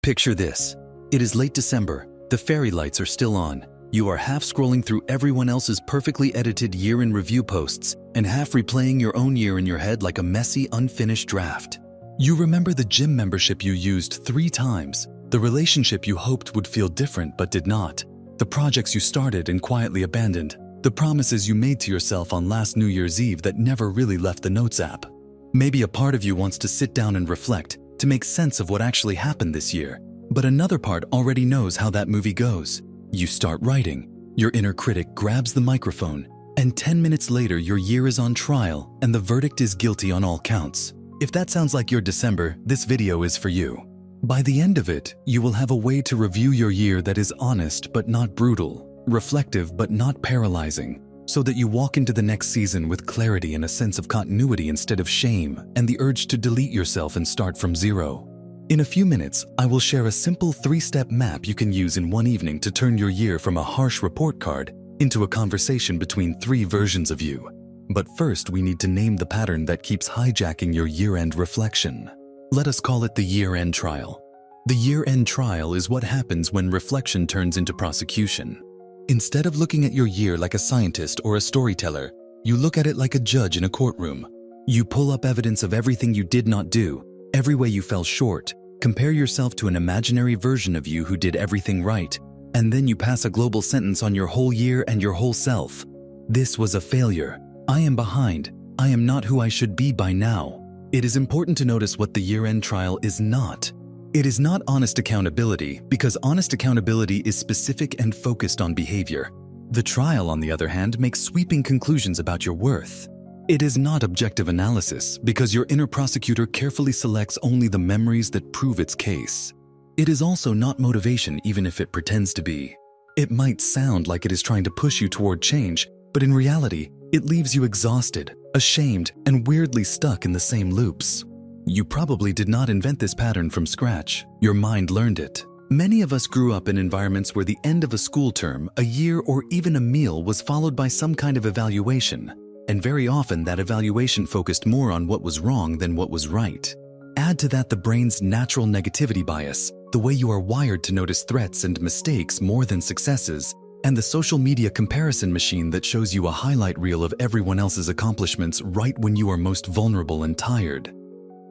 Picture this. It is late December, the fairy lights are still on. You are half scrolling through everyone else's perfectly edited year-in review posts and half replaying your own year in your head like a messy, unfinished draft. You remember the gym membership you used 3 times, the relationship you hoped would feel different but did not, the projects you started and quietly abandoned, the promises you made to yourself on last New Year's Eve that never really left the Notes app. Maybe a part of you wants to sit down and reflect, to make sense of what actually happened this year. But another part already knows how that movie goes. You start writing, your inner critic grabs the microphone, and 10 minutes later your year is on trial and the verdict is guilty on all counts. If that sounds like your December, this video is for you. By the end of it, you will have a way to review your year that is honest but not brutal, reflective but not paralyzing, so that you walk into the next season with clarity and a sense of continuity instead of shame and the urge to delete yourself and start from zero. In a few minutes, I will share a simple 3-step map you can use in one evening to turn your year from a harsh report card into a conversation between 3 versions of you. But first, we need to name the pattern that keeps hijacking your year-end reflection. Let us call it the year-end trial. The year-end trial is what happens when reflection turns into prosecution. Instead of looking at your year like a scientist or a storyteller, you look at it like a judge in a courtroom. You pull up evidence of everything you did not do, every way you fell short, compare yourself to an imaginary version of you who did everything right, and then you pass a global sentence on your whole year and your whole self. This was a failure. I am behind. I am not who I should be by now. It is important to notice what the year-end trial is not. It is not honest accountability, because honest accountability is specific and focused on behavior. The trial, on the other hand, makes sweeping conclusions about your worth. It is not objective analysis, because your inner prosecutor carefully selects only the memories that prove its case. It is also not motivation, even if it pretends to be. It might sound like it is trying to push you toward change, but in reality, it leaves you exhausted, ashamed, and weirdly stuck in the same loops. You probably did not invent this pattern from scratch. Your mind learned it. Many of us grew up in environments where the end of a school term, a year, or even a meal was followed by some kind of evaluation. And very often that evaluation focused more on what was wrong than what was right. Add to that the brain's natural negativity bias, the way you are wired to notice threats and mistakes more than successes, and the social media comparison machine that shows you a highlight reel of everyone else's accomplishments right when you are most vulnerable and tired.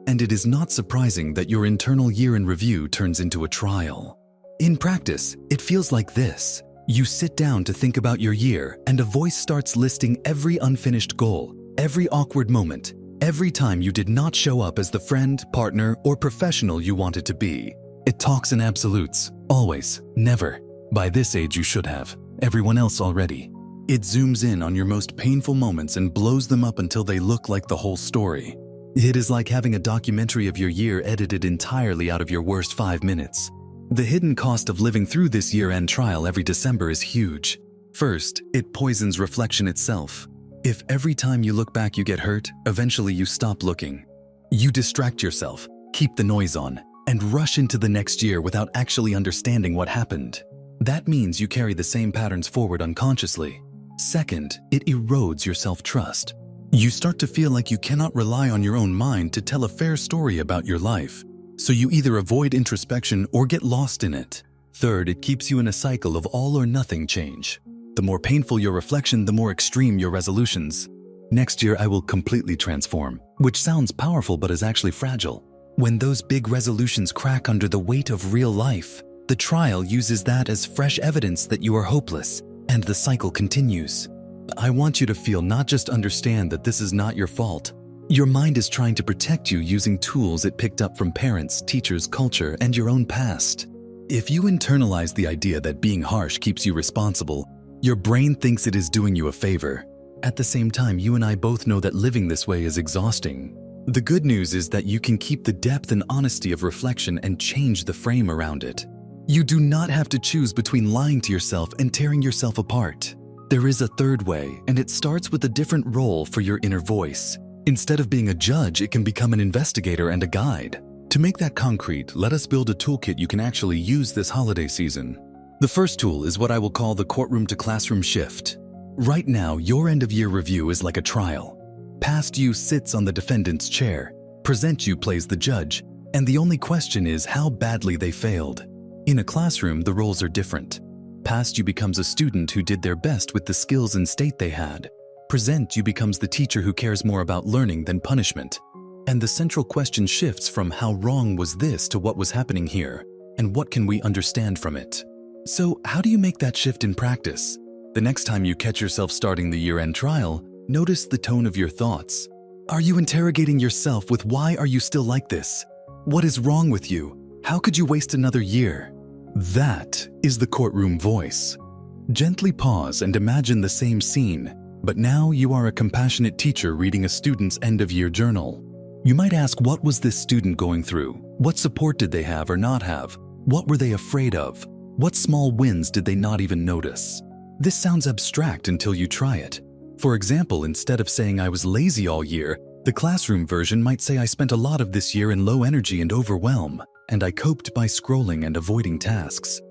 And it is not surprising that your internal year in review turns into a trial. In practice, it feels like this. You sit down to think about your year, and a voice starts listing every unfinished goal, every awkward moment, every time you did not show up as the friend, partner, or professional you wanted to be. It talks in absolutes. Always. Never. By this age you should have. Everyone else already. It zooms in on your most painful moments and blows them up until they look like the whole story. It is like having a documentary of your year edited entirely out of your worst 5 minutes. The hidden cost of living through this year-end trial every December is huge. First, it poisons reflection itself. If every time you look back you get hurt, eventually you stop looking. You distract yourself, keep the noise on, and rush into the next year without actually understanding what happened. That means you carry the same patterns forward unconsciously. Second, it erodes your self-trust. You start to feel like you cannot rely on your own mind to tell a fair story about your life. So you either avoid introspection or get lost in it. Third, it keeps you in a cycle of all or nothing change. The more painful your reflection, the more extreme your resolutions. Next year I will completely transform, which sounds powerful but is actually fragile. When those big resolutions crack under the weight of real life, the trial uses that as fresh evidence that you are hopeless, and the cycle continues. I want you to feel, not just understand, that this is not your fault. Your mind is trying to protect you using tools it picked up from parents, teachers, culture, and your own past. If you internalize the idea that being harsh keeps you responsible, your brain thinks it is doing you a favor. At the same time, you and I both know that living this way is exhausting. The good news is that you can keep the depth and honesty of reflection and change the frame around it. You do not have to choose between lying to yourself and tearing yourself apart. There is a third way, and it starts with a different role for your inner voice. Instead of being a judge, it can become an investigator and a guide. To make that concrete, let us build a toolkit you can actually use this holiday season. The first tool is what I will call the courtroom-to-classroom shift. Right now, your end-of-year review is like a trial. Past you sits on the defendant's chair, present you plays the judge, And the only question is how badly they failed. In a classroom, the roles are different. Past you becomes a student who did their best with the skills and state they had. Present you becomes the teacher who cares more about learning than punishment. And the central question shifts from how wrong was this to what was happening here, and what can we understand from it. So how do you make that shift in practice? The next time you catch yourself starting the year-end trial, notice the tone of your thoughts. Are you interrogating yourself with why are you still like this? What is wrong with you? How could you waste another year? That is the courtroom voice. Gently pause and imagine the same scene, but now you are a compassionate teacher reading a student's end-of-year journal. You might ask, what was this student going through? What support did they have or not have? What were they afraid of? What small wins did they not even notice? This sounds abstract until you try it. For example, instead of saying I was lazy all year, the classroom version might say I spent a lot of this year in low energy and overwhelm, and I coped by scrolling and avoiding tasks.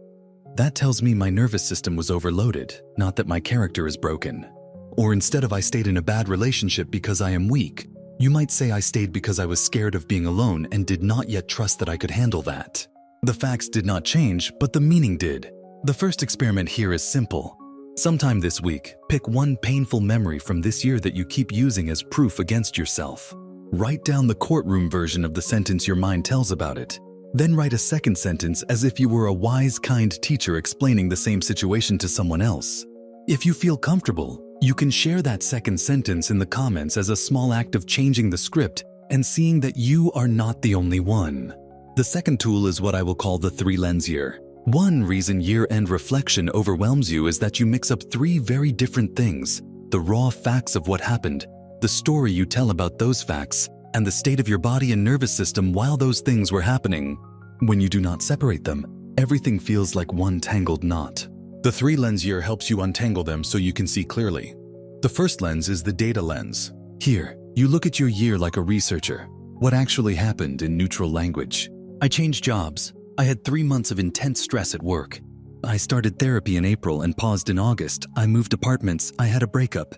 That tells me my nervous system was overloaded, not that my character is broken. Or instead of I stayed in a bad relationship because I am weak, you might say I stayed because I was scared of being alone and did not yet trust that I could handle that. The facts did not change, but the meaning did. The first experiment here is simple. Sometime this week, pick one painful memory from this year that you keep using as proof against yourself. Write down the courtroom version of the sentence your mind tells about it. Then write a second sentence as if you were a wise, kind teacher explaining the same situation to someone else. If you feel comfortable, you can share that second sentence in the comments as a small act of changing the script and seeing that you are not the only one. The second tool is what I will call the 3-lens year. One reason year-end reflection overwhelms you is that you mix up 3 very different things: the raw facts of what happened, the story you tell about those facts, and the state of your body and nervous system while those things were happening. When you do not separate them, everything feels like one tangled knot. The 3-lens year helps you untangle them so you can see clearly. The first lens is the data lens. Here, you look at your year like a researcher. What actually happened in neutral language? I changed jobs. I had 3 months of intense stress at work. I started therapy in April and paused in August. I moved apartments. I had a breakup.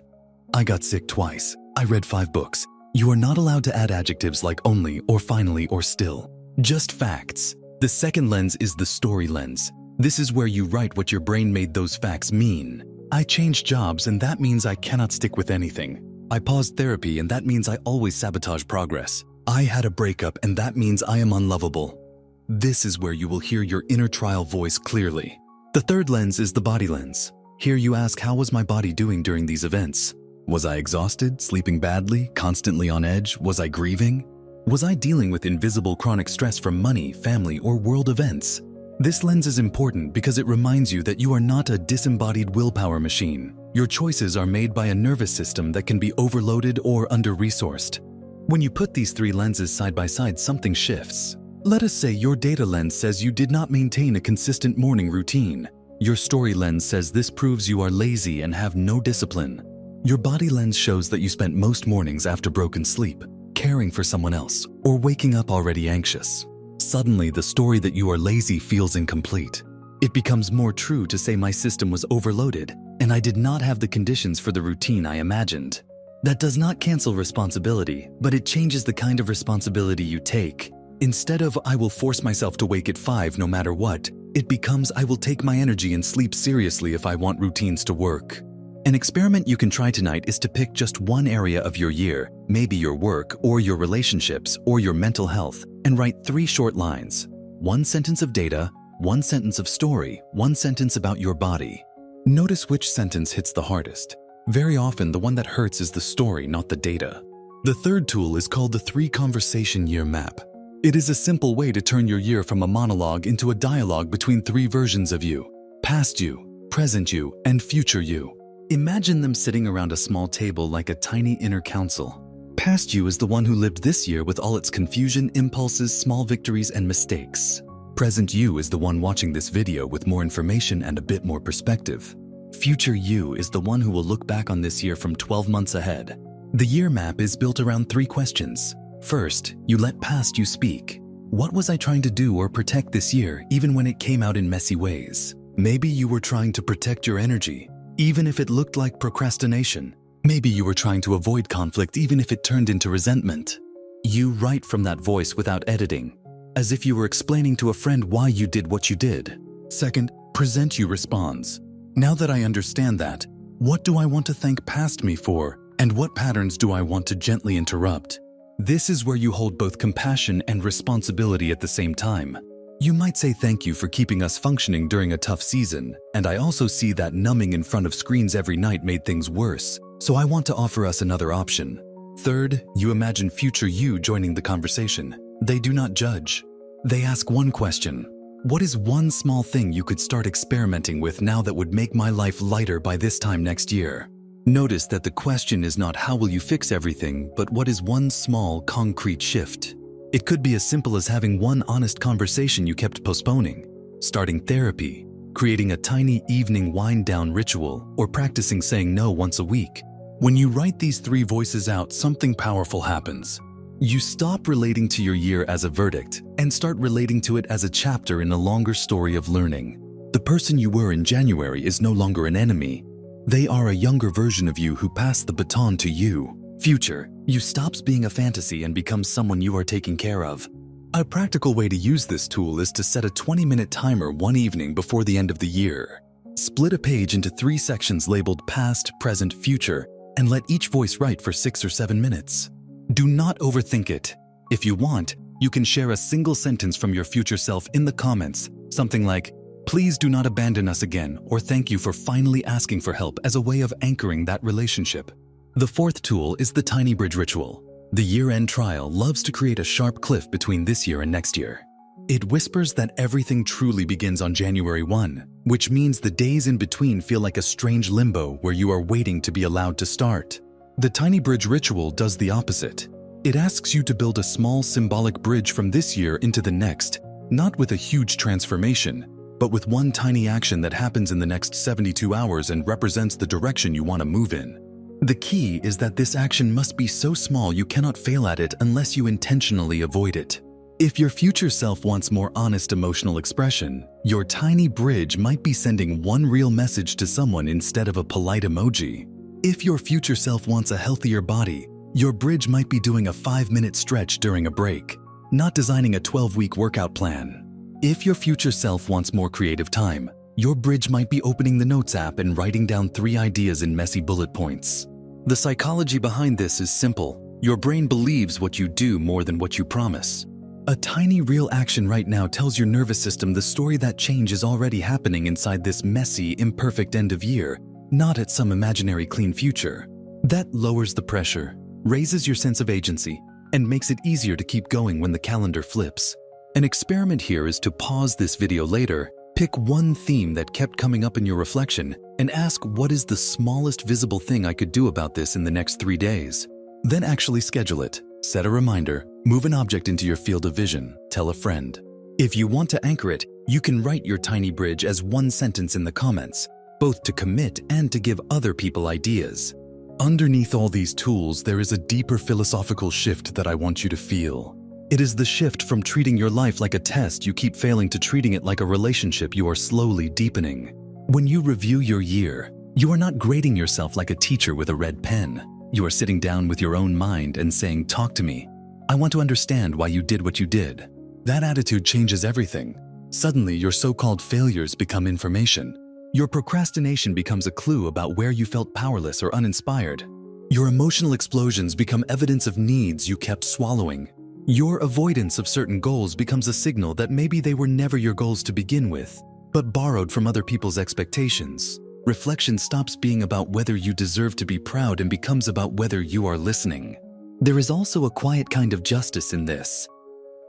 I got sick twice. I read 5 books. You are not allowed to add adjectives like only or finally or still. Just facts. The second lens is the story lens. This is where you write what your brain made those facts mean. I changed jobs and that means I cannot stick with anything. I paused therapy and that means I always sabotage progress. I had a breakup and that means I am unlovable. This is where you will hear your inner trial voice clearly. The third lens is the body lens. Here you ask, how was my body doing during these events? Was I exhausted, sleeping badly, constantly on edge? Was I grieving? Was I dealing with invisible chronic stress from money, family, or world events? This lens is important because it reminds you that you are not a disembodied willpower machine. Your choices are made by a nervous system that can be overloaded or under-resourced. When you put these 3 lenses side by side, something shifts. Let us say your data lens says you did not maintain a consistent morning routine. Your story lens says this proves you are lazy and have no discipline. Your body lens shows that you spent most mornings after broken sleep, caring for someone else, or waking up already anxious. Suddenly, the story that you are lazy feels incomplete. It becomes more true to say my system was overloaded, and I did not have the conditions for the routine I imagined. That does not cancel responsibility, but it changes the kind of responsibility you take. Instead of I will force myself to wake at 5 no matter what, it becomes I will take my energy and sleep seriously if I want routines to work. An experiment you can try tonight is to pick just one area of your year, maybe your work or your relationships or your mental health, and write 3 short lines. 1 sentence of data, 1 sentence of story, 1 sentence about your body. Notice which sentence hits the hardest. Very often, the one that hurts is the story, not the data. The third tool is called the 3 conversation year map. It is a simple way to turn your year from a monologue into a dialogue between 3 versions of you: past you, present you, and future you. Imagine them sitting around a small table like a tiny inner council. Past you is the one who lived this year with all its confusion, impulses, small victories, and mistakes. Present you is the one watching this video with more information and a bit more perspective. Future you is the one who will look back on this year from 12 months ahead. The year map is built around 3 questions. First, you let past you speak. What was I trying to do or protect this year, even when it came out in messy ways? Maybe you were trying to protect your energy, even if it looked like procrastination. Maybe you were trying to avoid conflict, even if it turned into resentment. You write from that voice without editing. as if you were explaining to a friend why you did what you did. Second, present you responds. Now that I understand that, what do I want to thank past me for, and what patterns do I want to gently interrupt? This is where you hold both compassion and responsibility at the same time. You might say thank you for keeping us functioning during a tough season, and I also see that numbing in front of screens every night made things worse, so I want to offer us another option. Third, you imagine future you joining the conversation. They do not judge. They ask one question. What is one small thing you could start experimenting with now that would make my life lighter by this time next year? Notice that the question is not how will you fix everything, but what is one small, concrete shift? It could be as simple as having one honest conversation you kept postponing, starting therapy, creating a tiny evening wind-down ritual, or practicing saying no once a week. When you write these 3 voices out, something powerful happens. You stop relating to your year as a verdict and start relating to it as a chapter in a longer story of learning. The person you were in January is no longer an enemy. They are a younger version of you who passed the baton to you. Future, you stops being a fantasy and becomes someone you are taking care of. A practical way to use this tool is to set a 20-minute timer one evening before the end of the year. Split a page into 3 sections labeled past, present, future, and let each voice write for 6 or 7 minutes. Do not overthink it. If you want, you can share a single sentence from your future self in the comments, something like, "Please do not abandon us again," or "Thank you for finally asking for help," as a way of anchoring that relationship. The 4th tool is the tiny bridge ritual. The year-end trial loves to create a sharp cliff between this year and next year. It whispers that everything truly begins on January 1, which means the days in between feel like a strange limbo where you are waiting to be allowed to start. The tiny bridge ritual does the opposite. It asks you to build a small symbolic bridge from this year into the next, not with a huge transformation, but with one tiny action that happens in the next 72 hours and represents the direction you want to move in. The key is that this action must be so small you cannot fail at it unless you intentionally avoid it. If your future self wants more honest emotional expression, your tiny bridge might be sending one real message to someone instead of a polite emoji. If your future self wants a healthier body, your bridge might be doing a 5-minute stretch during a break, not designing a 12-week workout plan. If your future self wants more creative time, your bridge might be opening the Notes app and writing down 3 ideas in messy bullet points. The psychology behind this is simple. Your brain believes what you do more than what you promise. A tiny real action right now tells your nervous system the story that change is already happening inside this messy, imperfect end of year, not at some imaginary clean future. That lowers the pressure, raises your sense of agency, and makes it easier to keep going when the calendar flips. An experiment here is to pause this video later, pick one theme that kept coming up in your reflection, and ask, what is the smallest visible thing I could do about this in the next 3 days? Then actually schedule it, set a reminder, move an object into your field of vision, tell a friend. If you want to anchor it, you can write your tiny bridge as one sentence in the comments, both to commit and to give other people ideas. Underneath all these tools, there is a deeper philosophical shift that I want you to feel. It is the shift from treating your life like a test you keep failing to treating it like a relationship you are slowly deepening. When you review your year, you are not grading yourself like a teacher with a red pen. You are sitting down with your own mind and saying, "Talk to me. I want to understand why you did what you did." That attitude changes everything. Suddenly, your so-called failures become information. Your procrastination becomes a clue about where you felt powerless or uninspired. Your emotional explosions become evidence of needs you kept swallowing. Your avoidance of certain goals becomes a signal that maybe they were never your goals to begin with, but borrowed from other people's expectations. Reflection stops being about whether you deserve to be proud and becomes about whether you are listening. There is also a quiet kind of justice in this.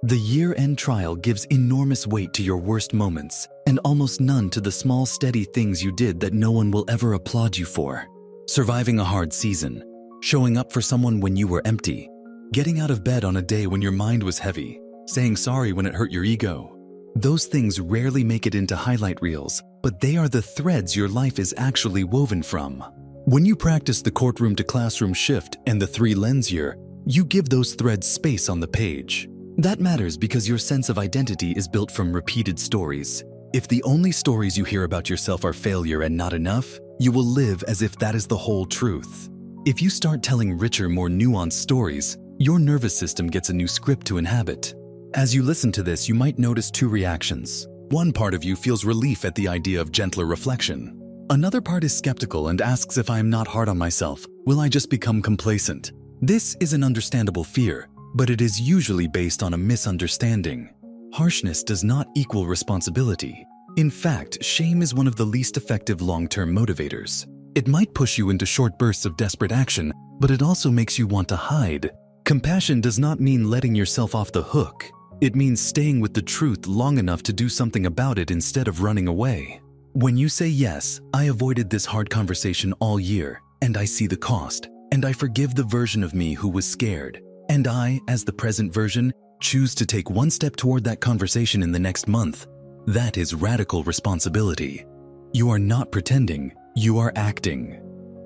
The year-end trial gives enormous weight to your worst moments and almost none to the small, steady things you did that no one will ever applaud you for. Surviving a hard season, showing up for someone when you were empty, getting out of bed on a day when your mind was heavy, saying sorry when it hurt your ego. Those things rarely make it into highlight reels, but they are the threads your life is actually woven from. When you practice the courtroom-to-classroom shift and the 3-lens year, you give those threads space on the page. That matters because your sense of identity is built from repeated stories. If the only stories you hear about yourself are failure and not enough, you will live as if that is the whole truth. If you start telling richer, more nuanced stories, your nervous system gets a new script to inhabit. As you listen to this, you might notice two reactions. One part of you feels relief at the idea of gentler reflection. Another part is skeptical and asks if I am not hard on myself. Will I just become complacent? This is an understandable fear, but it is usually based on a misunderstanding. Harshness does not equal responsibility. In fact, shame is one of the least effective long-term motivators. It might push you into short bursts of desperate action, but it also makes you want to hide. Compassion does not mean letting yourself off the hook. It means staying with the truth long enough to do something about it instead of running away. When you say yes, I avoided this hard conversation all year, and I see the cost, and I forgive the version of me who was scared, and I, as the present version, choose to take one step toward that conversation in the next month. That is radical responsibility. You are not pretending, you are acting.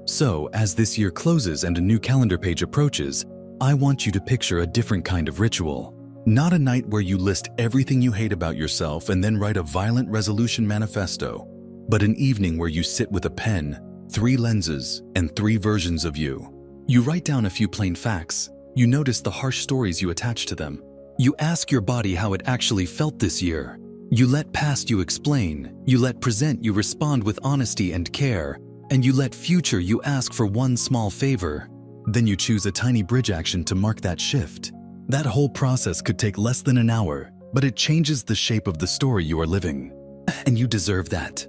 So, as this year closes and a new calendar page approaches, I want you to picture a different kind of ritual. Not a night where you list everything you hate about yourself and then write a violent resolution manifesto, but an evening where you sit with a pen, 3 lenses, and 3 versions of you. You write down a few plain facts. You notice the harsh stories you attach to them. You ask your body how it actually felt this year. You let past you explain. You let present you respond with honesty and care. And you let future you ask for one small favor. Then you choose a tiny bridge action to mark that shift. That whole process could take less than an hour, but it changes the shape of the story you are living. And you deserve that.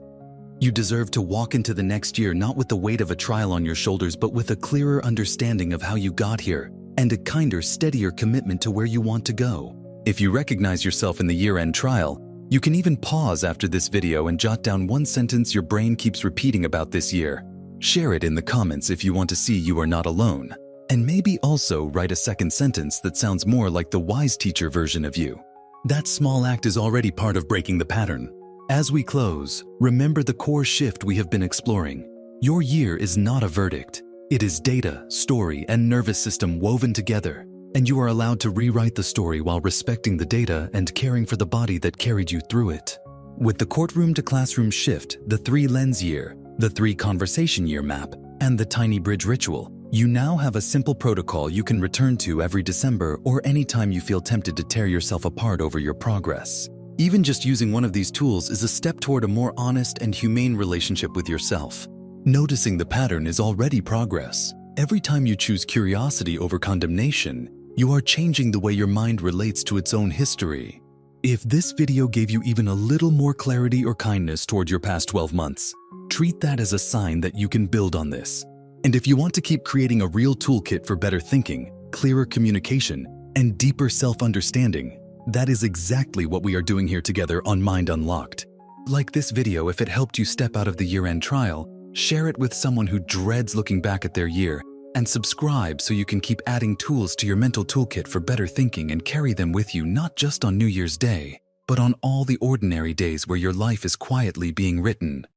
You deserve to walk into the next year not with the weight of a trial on your shoulders, but with a clearer understanding of how you got here and a kinder, steadier commitment to where you want to go. If you recognize yourself in the year-end trial, you can even pause after this video and jot down one sentence your brain keeps repeating about this year. Share it in the comments if you want to see you are not alone. And maybe also write a second sentence that sounds more like the wise teacher version of you. That small act is already part of breaking the pattern. As we close, remember the core shift we have been exploring. Your year is not a verdict. It is data, story, and nervous system woven together, and you are allowed to rewrite the story while respecting the data and caring for the body that carried you through it. With the courtroom-to-classroom shift, the 3-lens year, the 3-conversation year map, and the tiny bridge ritual, you now have a simple protocol you can return to every December or anytime you feel tempted to tear yourself apart over your progress. Even just using one of these tools is a step toward a more honest and humane relationship with yourself. Noticing the pattern is already progress. Every time you choose curiosity over condemnation, you are changing the way your mind relates to its own history. If this video gave you even a little more clarity or kindness toward your past 12 months, treat that as a sign that you can build on this. And if you want to keep creating a real toolkit for better thinking, clearer communication, and deeper self-understanding, that is exactly what we are doing here together on Mind Unlocked. Like this video, if it helped you step out of the year-end trial, share it with someone who dreads looking back at their year, and subscribe so you can keep adding tools to your mental toolkit for better thinking and carry them with you not just on New Year's Day, but on all the ordinary days where your life is quietly being written.